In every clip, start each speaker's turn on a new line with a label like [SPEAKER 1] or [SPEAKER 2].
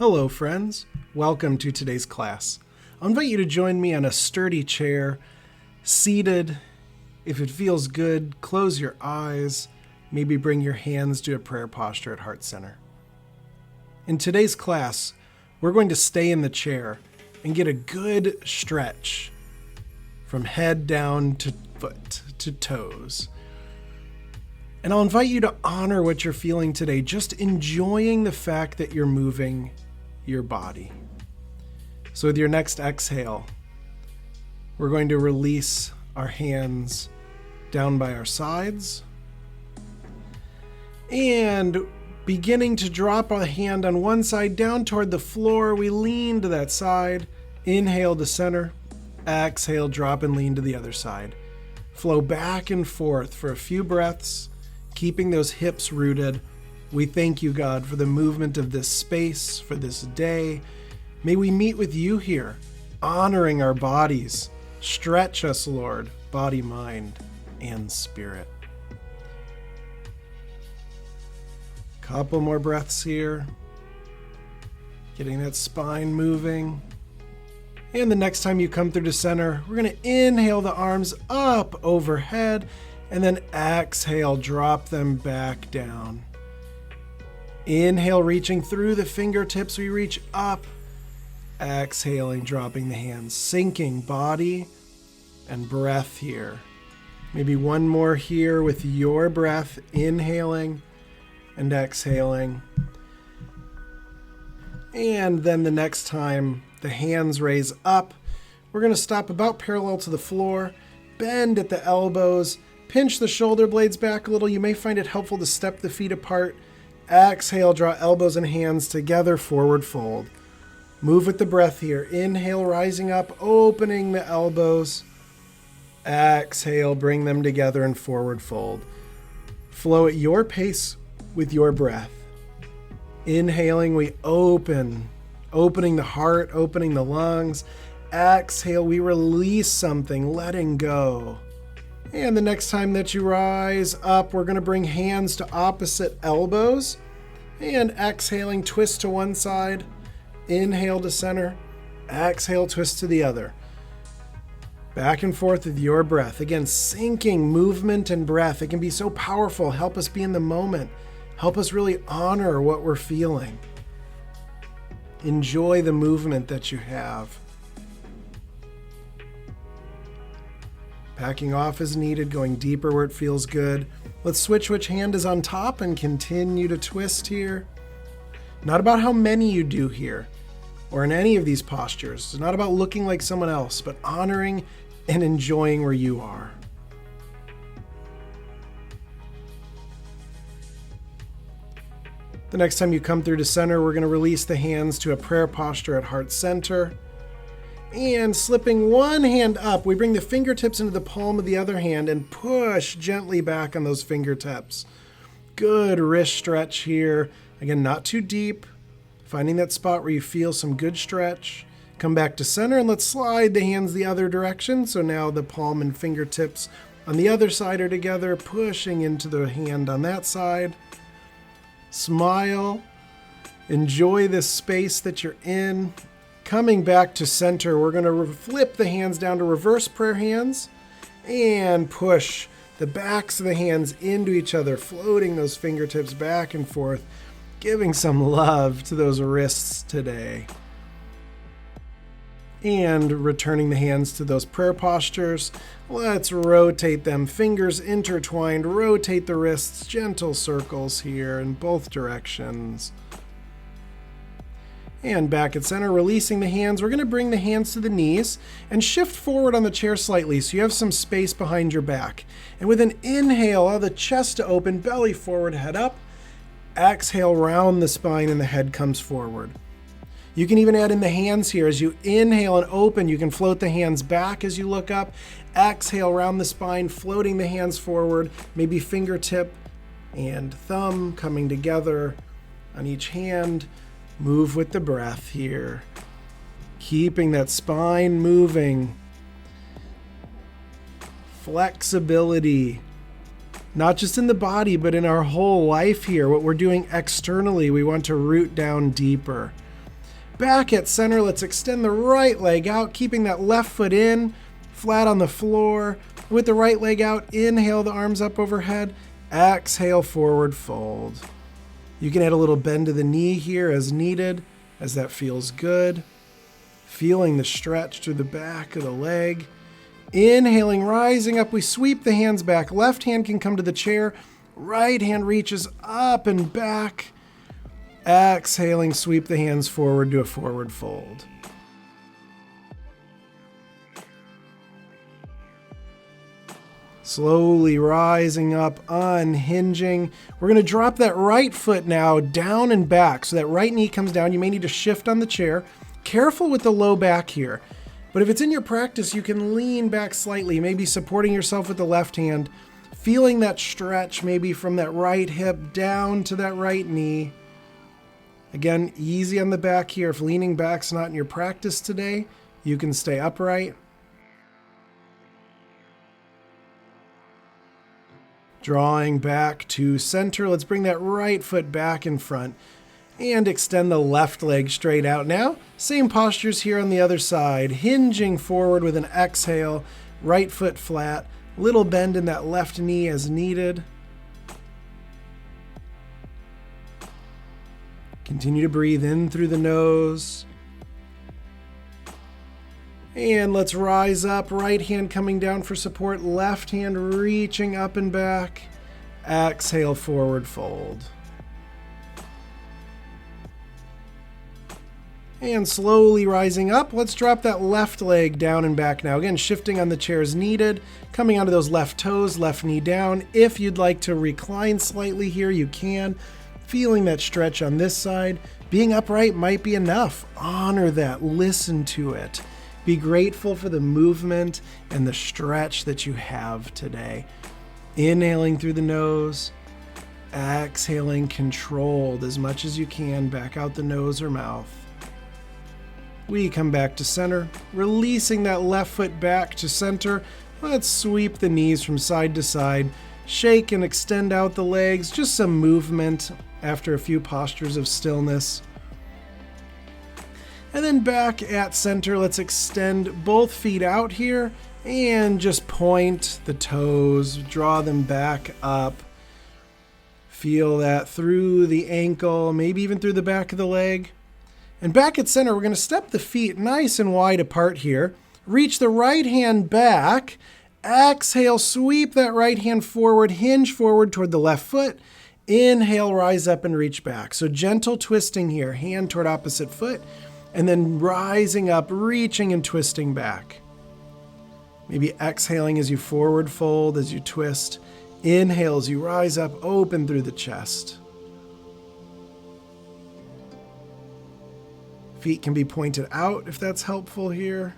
[SPEAKER 1] Hello, friends. Welcome to today's class. I'll invite you to join me on a sturdy chair, seated. If it feels good, close your eyes. Maybe bring your hands to a prayer posture at Heart Center. In today's class, we're going to stay in the chair and get a good stretch from head down to foot to toes. And I'll invite you to honor what you're feeling today, just enjoying the fact that you're moving your body. So with your next exhale, we're going to release our hands down by our sides and beginning to drop a hand on one side down toward the floor. We lean to that side, inhale to center, exhale, drop and lean to the other side. Flow back and forth for a few breaths, keeping those hips rooted. We thank you, God, for the movement of this space, for this day. May we meet with you here, honoring our bodies. Stretch us, Lord, body, mind, and spirit. Couple more breaths here. Getting that spine moving. And the next time you come through to center, we're going to inhale the arms up overhead and then exhale, drop them back down. Inhale, reaching through the fingertips, we reach up. Exhaling, dropping the hands, sinking body and breath here. Maybe one more here with your breath, inhaling and exhaling. And then the next time the hands raise up, we're going to stop about parallel to the floor, bend at the elbows, pinch the shoulder blades back a little. You may find it helpful to step the feet apart. Exhale, draw elbows and hands together, forward fold. Move with the breath here. Inhale, rising up, opening the elbows. Exhale, bring them together and forward fold. Flow at your pace with your breath. Inhaling, we opening the heart, opening the lungs. Exhale, we release something, letting go. And the next time that you rise up, we're going to bring hands to opposite elbows. And exhaling, twist to one side. Inhale to center. Exhale, twist to the other. Back and forth with your breath. Again, syncing movement and breath. It can be so powerful. Help us be in the moment. Help us really honor what we're feeling. Enjoy the movement that you have. Backing off as needed, going deeper where it feels good. Let's switch which hand is on top and continue to twist here. Not about how many you do here or in any of these postures. It's not about looking like someone else, but honoring and enjoying where you are. The next time you come through to center, we're going to release the hands to a prayer posture at Heart Center. And slipping one hand up, we bring the fingertips into the palm of the other hand and push gently back on those fingertips. Good wrist stretch here. Again, not too deep. Finding that spot where you feel some good stretch. Come back to center and let's slide the hands the other direction. So now the palm and fingertips on the other side are together, pushing into the hand on that side. Smile. Enjoy this space that you're in. Coming back to center, we're going to flip the hands down to reverse prayer hands and push the backs of the hands into each other, floating those fingertips back and forth, giving some love to those wrists today. And returning the hands to those prayer postures. Let's rotate them, fingers intertwined, rotate the wrists, gentle circles here in both directions. And back at center, releasing the hands. We're going to bring the hands to the knees and shift forward on the chair slightly so you have some space behind your back. And with an inhale, allow the chest to open, belly forward, head up. Exhale, round the spine and the head comes forward. You can even add in the hands here. As you inhale and open, you can float the hands back as you look up. Exhale, round the spine, floating the hands forward, maybe fingertip and thumb coming together on each hand. Move with the breath here, keeping that spine moving. Flexibility, not just in the body, but in our whole life here. What we're doing externally, we want to root down deeper. Back at center, let's extend the right leg out, keeping that left foot in, flat on the floor. With the right leg out, inhale the arms up overhead, exhale, forward fold. You can add a little bend to the knee here as needed, as that feels good. Feeling the stretch through the back of the leg. Inhaling, rising up, we sweep the hands back. Left hand can come to the chair. Right hand reaches up and back. Exhaling, sweep the hands forward to a forward fold. Slowly rising up, unhinging. We're going to drop that right foot now down and back. So that right knee comes down. You may need to shift on the chair. Careful with the low back here. But if it's in your practice, you can lean back slightly, maybe supporting yourself with the left hand, feeling that stretch maybe from that right hip down to that right knee. Again, easy on the back here. If leaning back's not in your practice today, you can stay upright. Drawing back to center. Let's bring that right foot back in front and extend the left leg straight out. Now, same postures here on the other side. Hinging forward with an exhale, right foot flat, little bend in that left knee as needed. Continue to breathe in through the nose. And let's rise up, right hand coming down for support, left hand reaching up and back. Exhale, forward fold. And slowly rising up, let's drop that left leg down and back now. Again, shifting on the chair as needed, coming onto those left toes, left knee down. If you'd like to recline slightly here, you can. Feeling that stretch on this side. Being upright might be enough. Honor that, listen to it. Be grateful for the movement and the stretch that you have today. Inhaling through the nose, exhaling controlled as much as you can back out the nose or mouth. We come back to center, releasing that left foot back to center. Let's sweep the knees from side to side, shake and extend out the legs, just some movement after a few postures of stillness. And then back at center, let's extend both feet out here and just point the toes, draw them back up. Feel that through the ankle, maybe even through the back of the leg. And back at center, we're going to step the feet nice and wide apart here. Reach the right hand back. Exhale, sweep that right hand forward, hinge forward toward the left foot. Inhale, rise up and reach back. So gentle twisting here, hand toward opposite foot. And then rising up, reaching and twisting back. Maybe exhaling as you forward fold, as you twist. Inhale as you rise up, open through the chest. Feet can be pointed out if that's helpful here.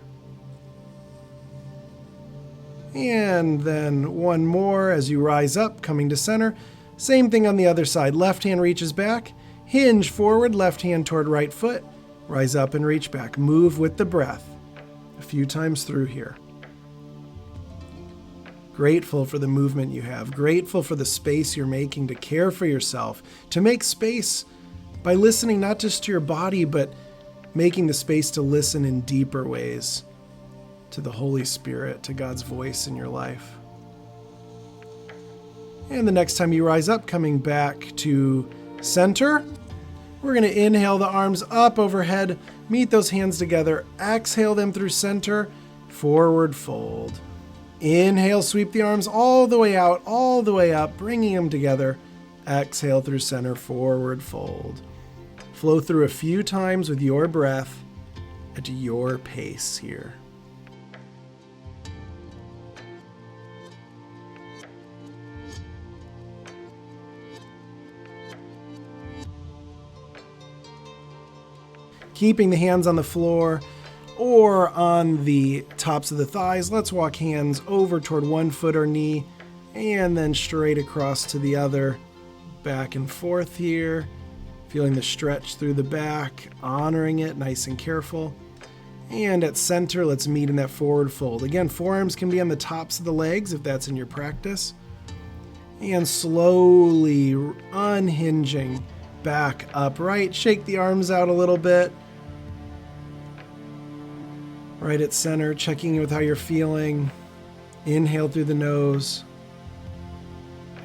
[SPEAKER 1] And then one more as you rise up, coming to center. Same thing on the other side. Left hand reaches back, hinge forward, left hand toward right foot. Rise up and reach back. Move with the breath. A few times through here. Grateful for the movement you have. Grateful for the space you're making to care for yourself. To make space by listening not just to your body, but making the space to listen in deeper ways to the Holy Spirit, to God's voice in your life. And the next time you rise up, coming back to center, we're going to inhale the arms up overhead, meet those hands together, exhale them through center, forward fold. Inhale, sweep the arms all the way out, all the way up, bringing them together. Exhale through center, forward fold. Flow through a few times with your breath at your pace here. Keeping the hands on the floor or on the tops of the thighs, let's walk hands over toward one foot or knee and then straight across to the other. Back and forth here. Feeling the stretch through the back, honoring it, nice and careful. And at center, let's meet in that forward fold. Again, forearms can be on the tops of the legs if that's in your practice. And slowly unhinging back upright. Shake the arms out a little bit. Right at center, checking in with how you're feeling. Inhale through the nose.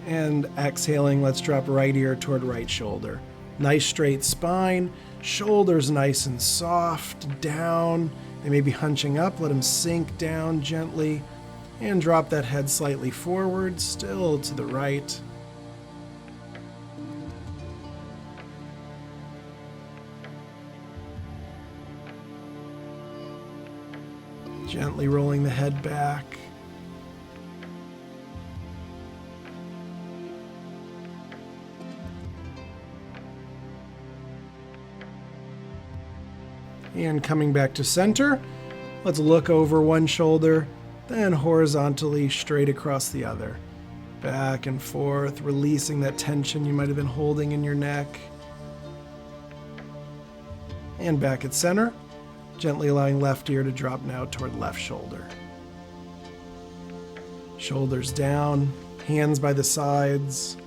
[SPEAKER 1] And exhaling, let's drop right ear toward right shoulder. Nice straight spine, shoulders nice and soft, down. They may be hunching up, let them sink down gently. And drop that head slightly forward, still to the right. Gently rolling the head back. And coming back to center, let's look over one shoulder, then horizontally straight across the other. Back and forth, releasing that tension you might have been holding in your neck. And back at center, gently allowing left ear to drop now toward left shoulder. Shoulders down, hands by the sides.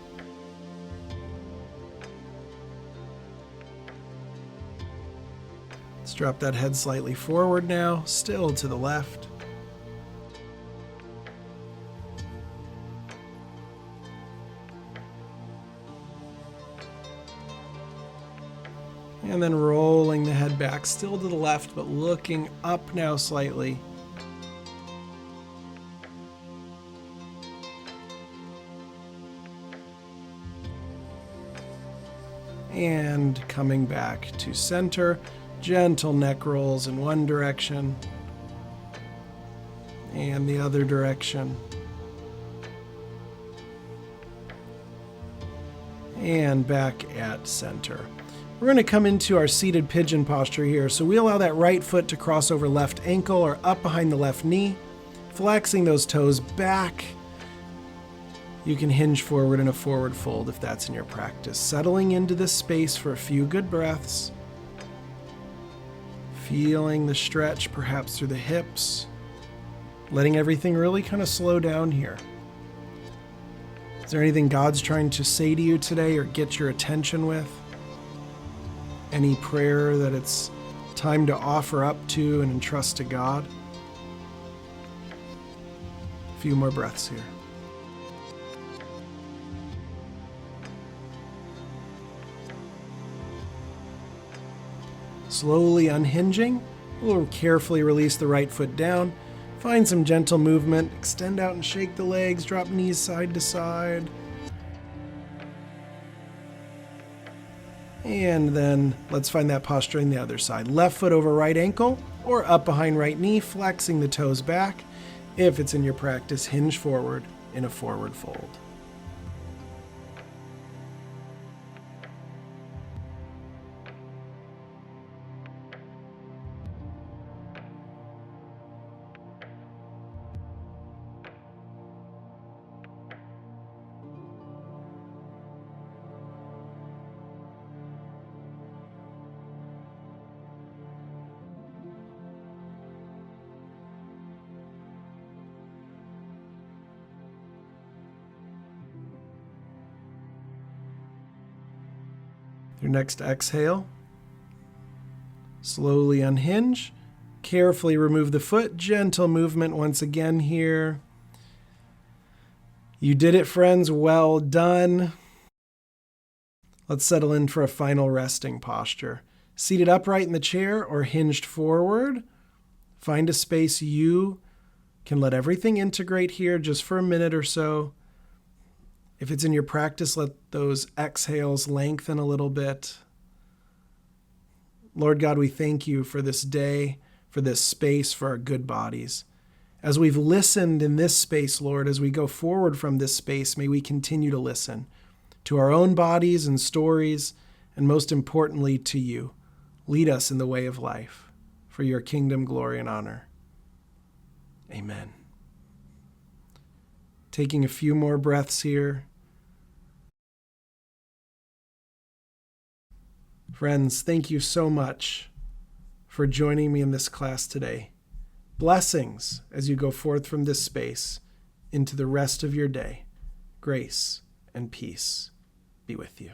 [SPEAKER 1] Let's drop that head slightly forward now, still to the left. And then rolling the head back, still to the left, but looking up now slightly. And coming back to center, gentle neck rolls in one direction and the other direction. And back at center. We're going to come into our seated pigeon posture here. So we allow that right foot to cross over left ankle or up behind the left knee, flexing those toes back. You can hinge forward in a forward fold if that's in your practice. Settling into this space for a few good breaths. Feeling the stretch perhaps through the hips. Letting everything really kind of slow down here. Is there anything God's trying to say to you today or get your attention with? Any prayer that it's time to offer up to and entrust to God? A few more breaths here. Slowly unhinging, we'll carefully release the right foot down. Find some gentle movement. Extend out and shake the legs. Drop knees side to side. And then let's find that posture on the other side. Left foot over right ankle or up behind right knee, flexing the toes back. If it's in your practice, hinge forward in a forward fold. Your next exhale, slowly unhinge, carefully remove the foot, gentle movement once again here. You did it, friends, well done. Let's settle in for a final resting posture. Seated upright in the chair or hinged forward. Find a space you can let everything integrate here just for a minute or so. If it's in your practice, let those exhales lengthen a little bit. Lord God, we thank you for this day, for this space, for our good bodies. As we've listened in this space, Lord, as we go forward from this space, may we continue to listen to our own bodies and stories, and most importantly, to you. Lead us in the way of life, for your kingdom, glory, and honor. Amen. Taking a few more breaths here. Friends, thank you so much for joining me in this class today. Blessings as you go forth from this space into the rest of your day. Grace and peace be with you.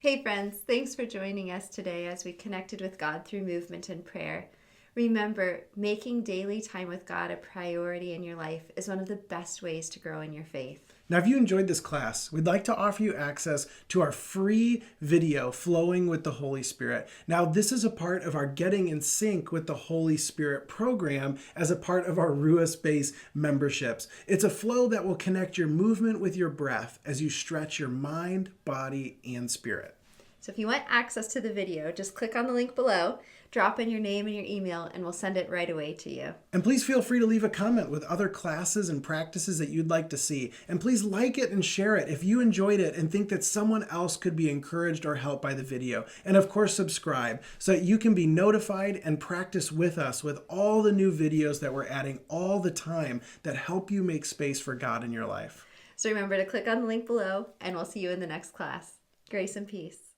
[SPEAKER 2] Hey friends, thanks for joining us today as we connected with God through movement and prayer. Remember, making daily time with God a priority in your life is one of the best ways to grow in your faith.
[SPEAKER 1] Now, if you enjoyed this class, we'd like to offer you access to our free video, Flowing with the Holy Spirit. Now, this is a part of our Getting in Sync with the Holy Spirit program as a part of our Ruah Space memberships. It's a flow that will connect your movement with your breath as you stretch your mind, body, and spirit.
[SPEAKER 2] So if you want access to the video, just click on the link below, drop in your name and your email, and we'll send it right away to you.
[SPEAKER 1] And please feel free to leave a comment with other classes and practices that you'd like to see. And please like it and share it if you enjoyed it and think that someone else could be encouraged or helped by the video. And of course, subscribe so that you can be notified and practice with us with all the new videos that we're adding all the time that help you make space for God in your life.
[SPEAKER 2] So remember to click on the link below, and we'll see you in the next class. Grace and peace.